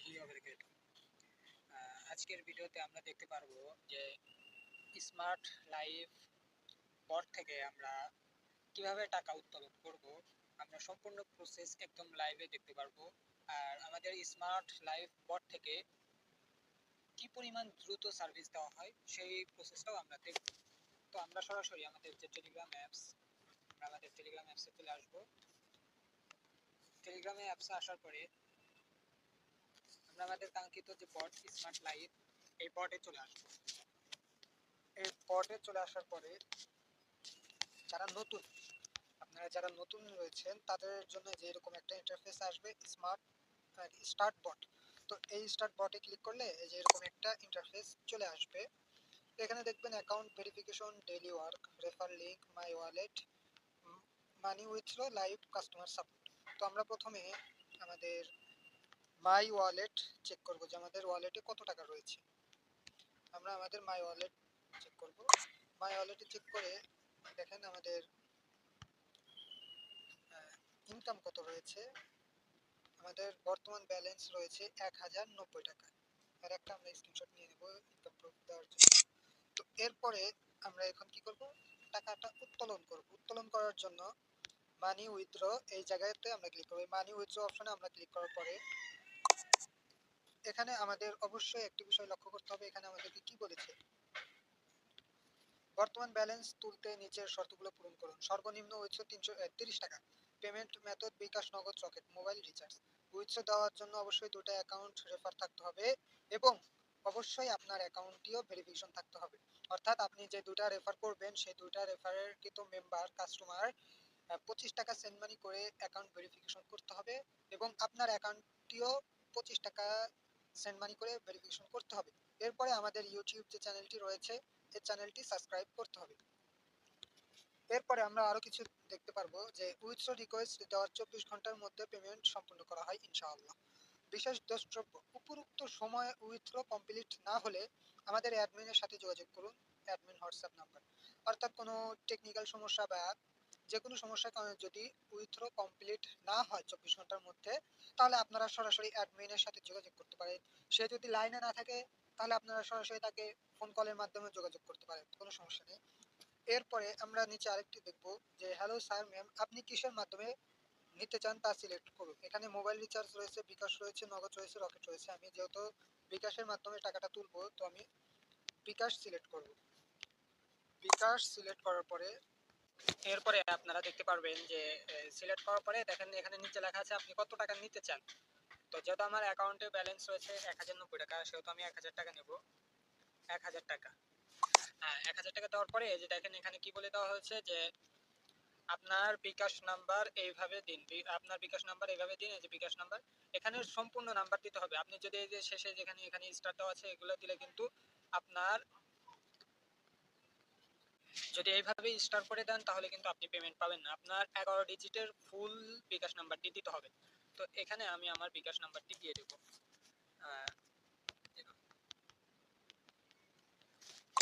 রহমাতুল্লাহি ওয়া বারাকাতুহু। আজকের ভিডিওতে আমরা দেখতে পারবো যে স্মার্ট লাইফ বট থেকে আমরা কিভাবে টাকা উত্তোলন করব। আমরা সম্পূর্ণ প্রসেস একদম লাইভে দেখতে পারবো। আর আমাদের স্মার্ট লাইফ বট থেকে কি পরিমাণ দ্রুত সার্ভিস দেওয়া হয় সেই প্রসেসটাও আমরা দেখব। তো আমরা সরাসরি আমাদের যে টেলিগ্রাম অ্যাপস, আমরা আমাদের টেলিগ্রাম অ্যাপসে চলে আসবো। টেলিগ্রামে অ্যাপসে আসার পরে আমরা আমাদের কাঙ্ক্ষিত যে বট স্মার্ট লাইফ, এই বটে চলে আসবো। এই বটে চলে আসার পরে যারা নতুন, আপনারা যারা নতুন রয়েছেন তাদের জন্য যে এরকম একটা ইন্টারফেস আসবে, স্টার্ট বট। তো এই স্টার্ট বটে ক্লিক করলে এই যে এরকম একটা ইন্টারফেস চলে আসবে। এখানে দেখবেন account verification, daily work, refer link, my wallet, money withdraw, live customer support. তো আমরা প্রথমে আমাদের মাই ওয়ালেট চেক করব যে আমাদের ওয়ালেটে কত টাকা রয়েছে। আমরা আমাদের মাই ওয়ালেট চেক করব। মাই ওয়ালেটে চেক করে দেখেন আমাদের ইনকাম কত রয়েছে। আমাদের বর্তমান ব্যালেন্স রয়েছে 1090 টাকা। আর একটা আমরা স্ক্রিনশট নিয়ে নেব ইনকাম প্রুফ দেওয়ার জন্য। তো এরপরে আমরা এখন কি করব, টাকাটা উত্তোলন করব। উত্তোলন করার জন্য মানি উইথড্র এই জায়গাতে আমরা ক্লিক করব। মানি উইথড্র অপশনে আমরা ক্লিক করার পরে এখানে আমাদের অবশ্যই একটি বিষয় লক্ষ্য করতে হবে, এখানে আমাদেরকে কি বলেছে, বর্তমান ব্যালেন্স তুলতে নিচের শর্তগুলো পূরণ করুন। সর্বনিম্ন উইথড্র 330 টাকা। পেমেন্ট মেথড বিকাশ, নগদ, রকেট, মোবাইল রিচার্জ। উইথড্র দেওয়ার জন্য অবশ্যই দুটো অ্যাকাউন্ট রেফার থাকতে হবে এবং অবশ্যই আপনার অ্যাকাউন্টটিও ভেরিফিকেশন থাকতে হবে। অর্থাৎ আপনি যে দুটা রেফার করবেন সেই দুটা রেফারের কিন্তু মেম্বার কাস্টমার 25 টাকা সেন্ড মানি করে অ্যাকাউন্ট ভেরিফিকেশন করতে হবে এবং আপনার অ্যাকাউন্টটিও 25 টাকা সেন্ড মানি করে ভেরিফিকেশন করতে হবে। এরপরে আমাদের ইউটিউব যে চ্যানেলটি রয়েছে এই চ্যানেলটি সাবস্ক্রাইব করতে হবে। এরপরে আমরা আরো কিছু দেখতে পারবো যে উইথড্র রিকোয়েস্ট দেওয়ার 24 ঘন্টার মধ্যে পেমেন্ট সম্পূর্ণ করা হয় ইনশাআল্লাহ। বিশেষ দ্রষ্টব্য, উপরোক্ত সময়ে উইথড্র কমপ্লিট না হলে আমাদের অ্যাডমিনের সাথে যোগাযোগ করুন। Admin WhatsApp number. অর্থাৎ কোনো টেকনিক্যাল সমস্যা বা যে কোনো সমস্যার কারণে যদি উইথড্র কমপ্লিট না হয় 24 ঘন্টার মধ্যে, তাহলে আপনারা সরাসরি অ্যাডমিনের সাথে যোগাযোগ করতে পারেন। সে যদি লাইনে না থাকে তাহলে আপনারা সরাসরি তাকে ফোন কলের মাধ্যমে যোগাযোগ করতে পারেন, কোনো সমস্যা নেই। এরপরে আমরা নিচে আরেকটি দেখব যে হ্যালো স্যার ম্যাম, আপনি কিসের মাধ্যমে নিতে চান তা সিলেক্ট করুন। এখানে মোবাইল রিচার্জ রয়েছে, বিকাশ রয়েছে, নগদ রয়েছে, রকেট রয়েছে। আমি যেহেতু বিকাশের মাধ্যমে টাকাটা তুলবো তো আমি বিকাশ সিলেক্ট করব। বিকাশ সিলেক্ট করার পরে এরপরে আপনারা দেখতে পারবেন যে সিলেক্ট করার পরে দেখেন এখানে নিচে লেখা আছে আপনি কত টাকা নিতে চান। তো যেহেতু আমার অ্যাকাউন্টে ব্যালেন্স রয়েছে 1090 টাকা, সেহেতু আমি 1000 টাকা নেব। 1000 টাকা, হ্যাঁ 1000 টাকা দেওয়ার পরে এই যে দেখেন এখানে কি বলে দেওয়া হয়েছে যে আপনার বিকাশ নাম্বার এইভাবে দিন, আপনার বিকাশ নাম্বার এইভাবে দিন। এই যে বিকাশ নাম্বার, এখানে সম্পূর্ণ নাম্বার দিতে হবে। আপনি যদি এই যে শেষে যেখানে এখানে স্টার দেওয়া আছে এগুলো দিলে কিন্তু আপনার, যদি এইভাবে স্টার করে দেন তাহলে কিন্তু আপনি পেমেন্ট পাবেন না। আপনার 11 ডিজিটের ফুল বিকাশ নাম্বারটি দিতে হবে। তো এখানে আমি আমার বিকাশ নাম্বারটি দিয়ে দেব।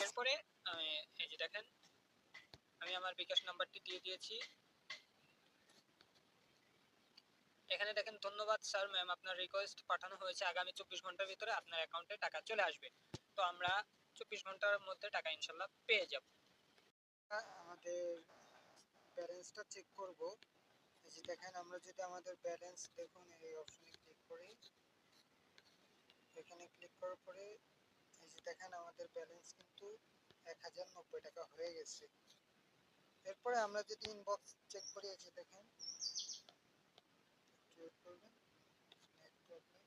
এরপরে এই যে দেখেন আমি আমার বিকাশ নাম্বারটি দিয়ে দিয়েছি। এখানে দেখেন ধন্যবাদ স্যার ম্যাম, আপনার রিকোয়েস্ট পাঠানো হয়েছে, আগামী 24 ঘন্টার ভিতরে আপনার অ্যাকাউন্টে টাকা চলে আসবে। তো আমরা 24 ঘন্টার মধ্যে টাকা ইনশাল্লাহ পেয়ে যাব। আমাদের ব্যালেন্সটা চেক করব। এই যে দেখেন আমরা যদি আমাদের ব্যালেন্স দেখুন এই অপশনে ক্লিক করি, এখানে ক্লিক করার পরে এই যে দেখেন আমাদের ব্যালেন্স কিন্তু 1090 টাকা হয়ে গেছে। এরপরে আমরা যদি ইনবক্স চেক করি, এই যে দেখেন ওয়েট করবেন, নেট প্রবলেম।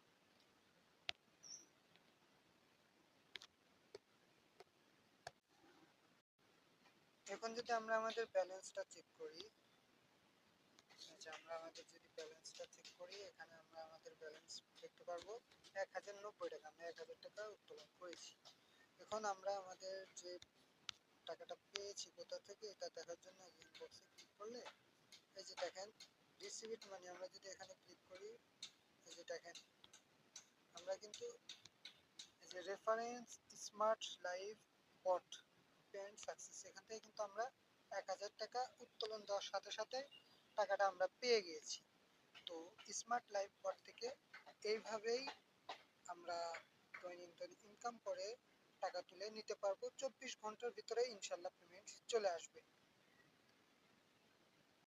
এখন যদি আমরা আমাদের ব্যালেন্সটা চেক করি, আচ্ছা আমরা আমাদের যদি ব্যালেন্সটা চেক করি এখানে আমরা আমাদের ব্যালেন্স দেখতে পারবো 1090 টাকা। আমরা 1000 টাকা উত্তোলন করেছি। এখন আমরা আমাদের যে টাকাটা পেয়েছি কোথা থেকে এটা দেখার জন্য ইনবক্সে ক্লিক করলে এই যে দেখেন রিসিভড মানি, আমরা যদি এখানে ক্লিক করি এই যে দেখেন আমরা কিন্তু এই যে রেফারেন্স স্মার্ট লাইফ বট পেমেন্ট সাকসেস, এখান থেকে কিন্তু আমরা 1000 টাকা উত্তোলন দেওয়ার সাথে সাথে টাকাটা আমরা পেয়ে গিয়েছি। তো স্মার্ট লাইফ বট থেকে এইভাবেই ইনকাম করে টাকা তুলে নিতে পারবো। 24 ঘন্টার ভিতরে ইনশাল্লাহ পেমেন্ট চলে আসবে।